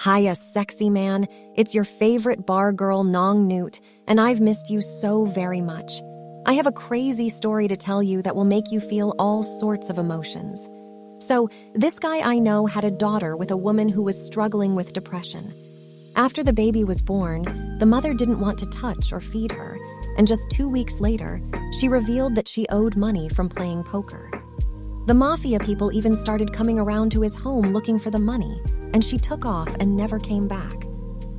Hiya, sexy man. It's your favorite bar girl, Nong Newt, and I've missed you so very much. I have a crazy story to tell you that will make you feel all sorts of emotions. So, this guy I know had a daughter with a woman who was struggling with depression. After the baby was born, the mother didn't want to touch or feed her, and just 2 weeks later, she revealed that she owed money from playing poker. The mafia people even started coming around to his home looking for the money, and she took off and never came back.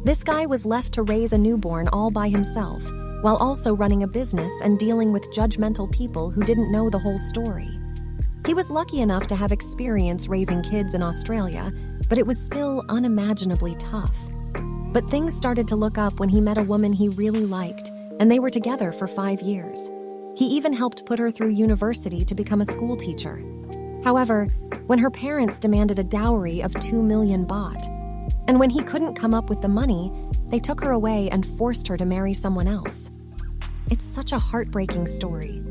This guy was left to raise a newborn all by himself, while also running a business and dealing with judgmental people who didn't know the whole story. He was lucky enough to have experience raising kids in Australia, but it was still unimaginably tough. But things started to look up when he met a woman he really liked, and they were together for 5 years. He even helped put her through university to become a school teacher. However, when her parents demanded a dowry of 2 million baht, and when he couldn't come up with the money, they took her away and forced her to marry someone else. It's such a heartbreaking story.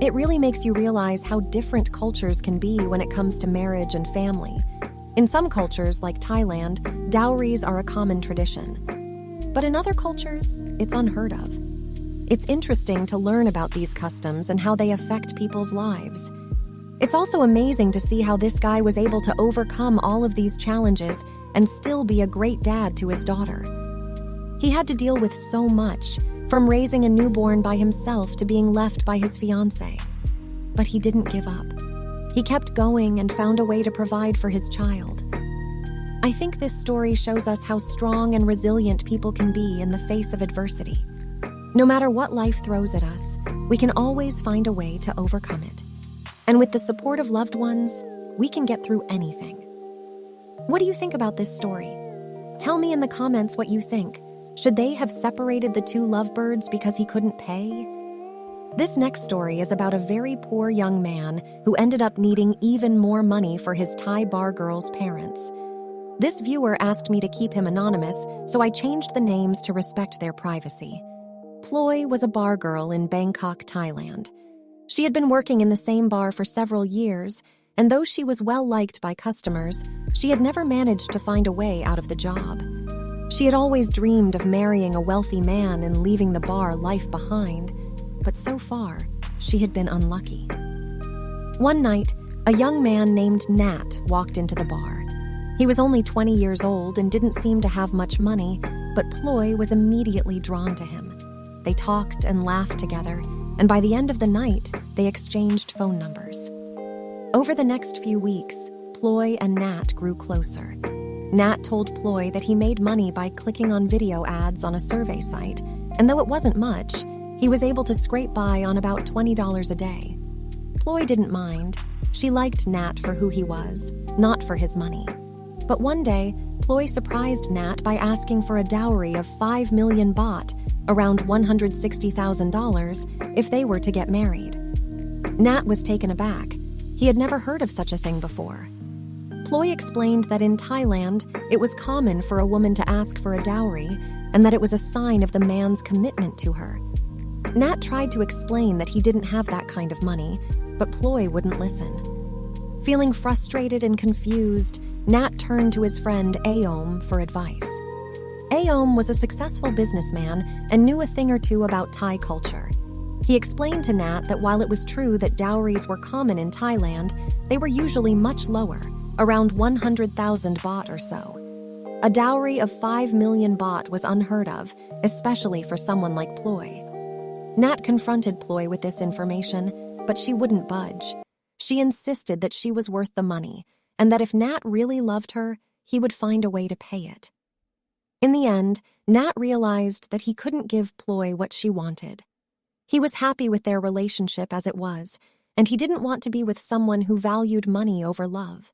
It really makes you realize how different cultures can be when it comes to marriage and family. In some cultures, like Thailand, dowries are a common tradition. But in other cultures, it's unheard of. It's interesting to learn about these customs and how they affect people's lives. It's also amazing to see how this guy was able to overcome all of these challenges and still be a great dad to his daughter. He had to deal with so much, from raising a newborn by himself to being left by his fiancée. But he didn't give up. He kept going and found a way to provide for his child. I think this story shows us how strong and resilient people can be in the face of adversity. No matter what life throws at us, we can always find a way to overcome it. And with the support of loved ones, we can get through anything. What do you think about this story? Tell me in the comments what you think. Should they have separated the two lovebirds because he couldn't pay? This next story is about a very poor young man who ended up needing even more money for his Thai bar girl's parents. This viewer asked me to keep him anonymous, so I changed the names to respect their privacy. Ploy was a bar girl in Bangkok, Thailand. She had been working in the same bar for several years, and though she was well liked by customers, she had never managed to find a way out of the job. She had always dreamed of marrying a wealthy man and leaving the bar life behind, but so far, she had been unlucky. One night, a young man named Nat walked into the bar. He was only 20 years old and didn't seem to have much money, but Ploy was immediately drawn to him. They talked and laughed together, and by the end of the night, they exchanged phone numbers. Over the next few weeks, Ploy and Nat grew closer. Nat told Ploy that he made money by clicking on video ads on a survey site, and though it wasn't much, he was able to scrape by on about $20 a day. Ploy didn't mind. She liked Nat for who he was, not for his money. But one day, Ploy surprised Nat by asking for a dowry of 5 million baht, around $160,000, if they were to get married. Nat was taken aback. He had never heard of such a thing before. Ploy explained that in Thailand, it was common for a woman to ask for a dowry, and that it was a sign of the man's commitment to her. Nat tried to explain that he didn't have that kind of money, but Ploy wouldn't listen. Feeling frustrated and confused, Nat turned to his friend Aom for advice. Aom was a successful businessman and knew a thing or two about Thai culture. He explained to Nat that while it was true that dowries were common in Thailand, they were usually much lower, around 100,000 baht or so. A dowry of 5 million baht was unheard of, especially for someone like Ploy. Nat confronted Ploy with this information, but she wouldn't budge. She insisted that she was worth the money, and that if Nat really loved her, he would find a way to pay it. In the end, Nat realized that he couldn't give Ploy what she wanted. He was happy with their relationship as it was, and he didn't want to be with someone who valued money over love.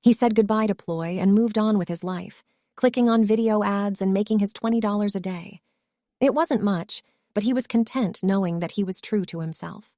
He said goodbye to Ploy and moved on with his life, clicking on video ads and making his $20 a day. It wasn't much, but he was content knowing that he was true to himself.